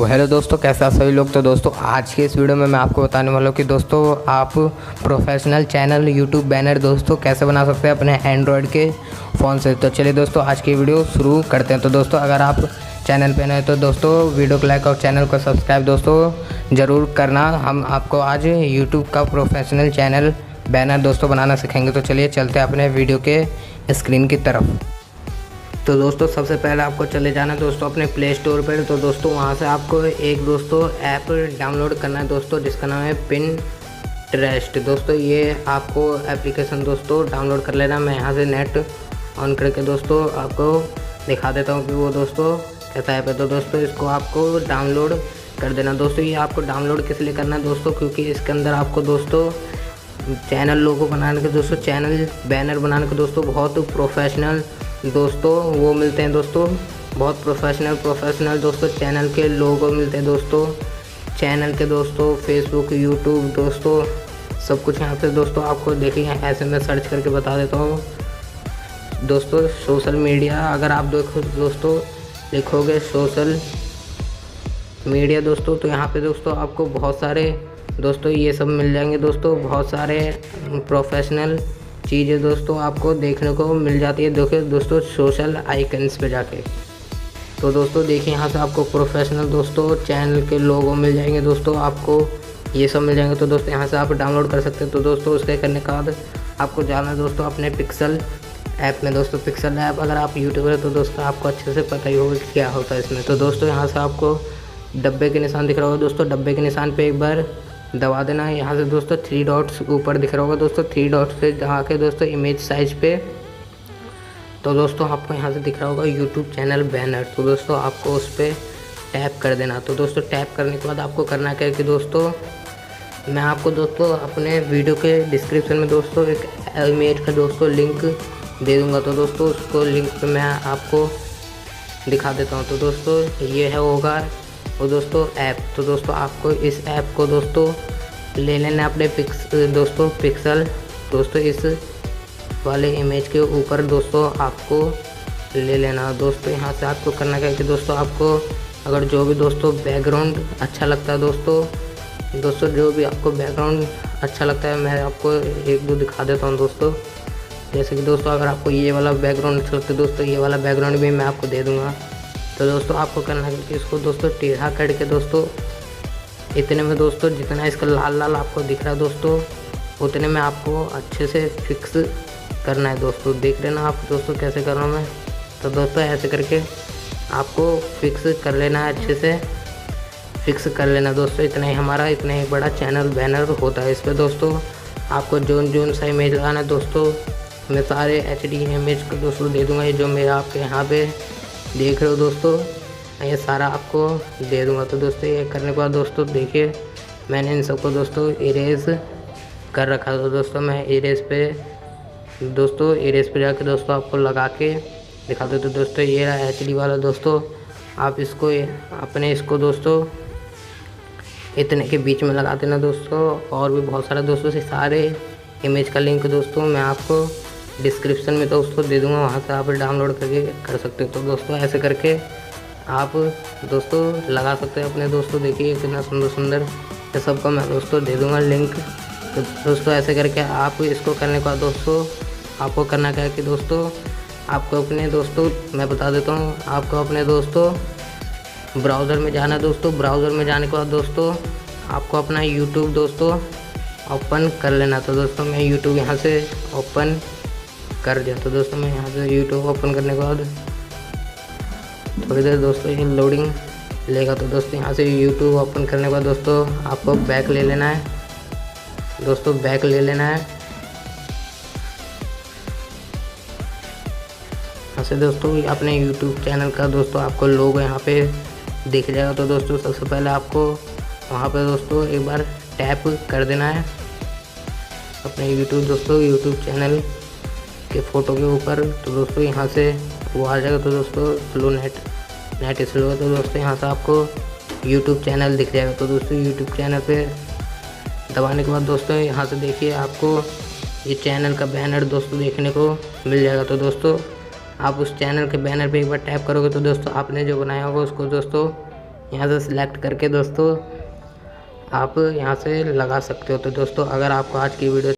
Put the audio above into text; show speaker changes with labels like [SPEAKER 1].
[SPEAKER 1] Hello दोस्तों, कैसे आप सभी लोग। तो दोस्तों आज के इस वीडियो में मैं आपको बताने वाला हूँ कि दोस्तों आप प्रोफेशनल चैनल यूट्यूब बैनर दोस्तों कैसे बना सकते हैं अपने एंड्रॉयड के फ़ोन से। तो चलिए दोस्तों आज की वीडियो शुरू करते हैं। तो दोस्तों अगर आप चैनल पे नए तो दोस्तों वीडियो को लाइक और चैनल को सब्सक्राइब दोस्तों ज़रूर करना। हम आपको आज यूट्यूब का प्रोफेशनल चैनल बैनर दोस्तों बनाना सीखेंगे। तो चलिए चलते हैं अपने वीडियो के स्क्रीन की तरफ। तो दोस्तों सबसे पहले आपको चले जाना है दोस्तों अपने प्ले स्टोर पर। तो दोस्तों वहाँ से आपको एक दोस्तों ऐप डाउनलोड करना है दोस्तों, जिसका नाम है पिंटरेस्ट। दोस्तों ये आपको एप्लीकेशन दोस्तों डाउनलोड कर लेना। मैं यहाँ से नेट ऑन करके दोस्तों आपको दिखा देता हूँ कि वो दोस्तों कैसा ऐप है। तो दोस्तों इसको आपको डाउनलोड कर देना। दोस्तों ये आपको डाउनलोड किस लिए करना है दोस्तों, क्योंकि इसके अंदर आपको दोस्तों चैनल लोगो बनाने के दोस्तों, चैनल बैनर बनाने के दोस्तों बहुत प्रोफेशनल दोस्तों वो मिलते हैं दोस्तों, बहुत प्रोफेशनल दोस्तों चैनल के लोगो मिलते हैं दोस्तों, चैनल के दोस्तों फेसबुक यूट्यूब दोस्तों सब कुछ यहाँ पे दोस्तों आपको देखिए। ऐसे मैं सर्च करके बता देता हूँ दोस्तों। सोशल मीडिया अगर आप देखो दोस्तों, लिखोगे सोशल मीडिया दोस्तों, तो यहाँ पे दोस्तों आपको बहुत सारे दोस्तों ये सब मिल जाएंगे दोस्तों। बहुत सारे प्रोफेशनल चीज़ें दोस्तों आपको देखने को मिल जाती है। देखिए दोस्तों सोशल आइकन्स पे जाके, तो दोस्तों देखिए यहाँ से आपको प्रोफेशनल दोस्तों चैनल के लोगो मिल जाएंगे दोस्तों, आपको ये सब मिल जाएंगे। तो दोस्तों यहाँ से आप डाउनलोड कर सकते हैं। तो दोस्तों उसके करने के बाद आपको जाना है दोस्तों अपने पिक्सल ऐप में। दोस्तों पिक्सल ऐप अगर आप यूट्यूबर है तो दोस्तों आपको अच्छे से पता ही होगा कि क्या होता है इसमें। तो दोस्तों यहाँ से आपको डब्बे के निशान दिख रहा होगा दोस्तों, डब्बे के निशान पे एक बार दबा देना है। यहाँ से दोस्तों 3 डॉट्स ऊपर दिख रहा होगा दोस्तों, 3 डॉट्स पे जाके दोस्तों इमेज साइज पे, तो दोस्तों आपको यहाँ से दिख रहा होगा यूट्यूब चैनल बैनर। तो दोस्तों आपको उस पर टैप कर देना। तो दोस्तों टैप करने के बाद आपको करना क्या है कि दोस्तों मैं आपको दोस्तों अपने वीडियो के डिस्क्रिप्शन में दोस्तों एक इमेज का दोस्तों लिंक दे दूँगा। तो दोस्तों उसको लिंक पर मैं आपको दिखा देता हूँ। तो दोस्तों ये है होगा वो दोस्तों ऐप। तो दोस्तों आपको इस ऐप को दोस्तों ले लेना अपने दोस्तों पिक्सल दोस्तों इस वाले इमेज के ऊपर दोस्तों आपको ले लेना दोस्तों। यहाँ से आपको करना क्या है कि दोस्तों आपको अगर जो भी दोस्तों बैकग्राउंड अच्छा लगता है दोस्तों जो भी आपको बैकग्राउंड अच्छा लगता है, मैं आपको 1-2 दिखा देता हूँ दोस्तों। जैसे कि दोस्तों अगर आपको ये वाला बैकग्राउंड अच्छा लगता है दोस्तों, ये वाला बैकग्राउंड भी मैं आपको दे दूँगा। तो दोस्तों आपको करना है कि इसको दोस्तों टेढ़ा करके दोस्तों इतने में दोस्तों जितना इसका लाल आपको दिख रहा है दोस्तों, उतने में आपको अच्छे से फिक्स करना है दोस्तों। देख लेना आप दोस्तों कैसे कर रहा हूँ मैं। तो दोस्तों ऐसे करके आपको फिक्स कर लेना है, अच्छे से फिक्स कर लेना दोस्तों। इतना ही बड़ा चैनल बैनर होता है। इस पर दोस्तों आपको जोन सा इमेज लगाना है दोस्तों, मैं सारे HD इमेज को दोस्तों दे दूँगा। ये जो मेरा आपके यहाँ पे देख रहे हो दोस्तों, ये सारा आपको दे दूंगा। तो दोस्तों ये करने के बाद दोस्तों देखिए मैंने इन सबको दोस्तों इरेज कर रखा। तो दोस्तों मैं इरेज पे जाके दोस्तों आपको लगा के दिखा दो। तो दोस्तों ये रहा HD वाला दोस्तों, आप इसको दोस्तों इतने के बीच में लगा देना दोस्तों। और भी बहुत सारा दोस्तों से सारे इमेज का लिंक दोस्तों मैं आपको डिस्क्रिप्शन में दोस्तों दे दूंगा, वहाँ से आप डाउनलोड करके कर सकते हो। तो दोस्तों ऐसे करके आप दोस्तों लगा सकते हैं अपने दोस्तों। देखिए कितना सुंदर ये सबका मैं दोस्तों दे दूंगा लिंक। तो दोस्तों ऐसे करके आप इसको करने के बाद दोस्तों आपको करना क्या है कि दोस्तों आपको अपने दोस्तों मैं बता देता हूँ, आपको अपने दोस्तों ब्राउज़र में जाना है दोस्तों। ब्राउज़र में जाने के बाद दोस्तों आपको अपना यूट्यूब दोस्तों ओपन कर लेना। तो दोस्तों मैं यूट्यूब यहाँ से ओपन कर दिया। तो दोस्तों मैं यहाँ से यूट्यूब ओपन करने के बाद थोड़ी देर दोस्तों ये लोडिंग लेगा। तो दोस्तों यहाँ से यूट्यूब ओपन करने के बाद दोस्तों आपको बैक ले लेना है दोस्तों, बैक ले लेना है यहाँ से दोस्तों अपने यूट्यूब चैनल का दोस्तों आपको लोगो यहाँ पे दिख जाएगा। तो दोस्तों सबसे पहले आपको वहाँ पे दोस्तों एक बार टैप कर देना है अपने यूट्यूब चैनल के फ़ोटो के ऊपर। तो दोस्तों यहाँ से वो आ जाएगा। तो दोस्तों स्लो नेट स्लो है। तो दोस्तों यहाँ से आपको यूट्यूब चैनल दिख जाएगा। तो दोस्तों यूट्यूब चैनल पे दबाने के बाद दोस्तों यहाँ से देखिए आपको ये चैनल का बैनर दोस्तों देखने को मिल जाएगा। तो दोस्तों आप उस चैनल के बैनर पे एक बार टैप करोगे तो दोस्तों आपने जो बनाया होगा उसको दोस्तों यहाँ से सिलेक्ट करके दोस्तों आप यहाँ से लगा सकते हो। तो दोस्तों अगर आपको आज की वीडियो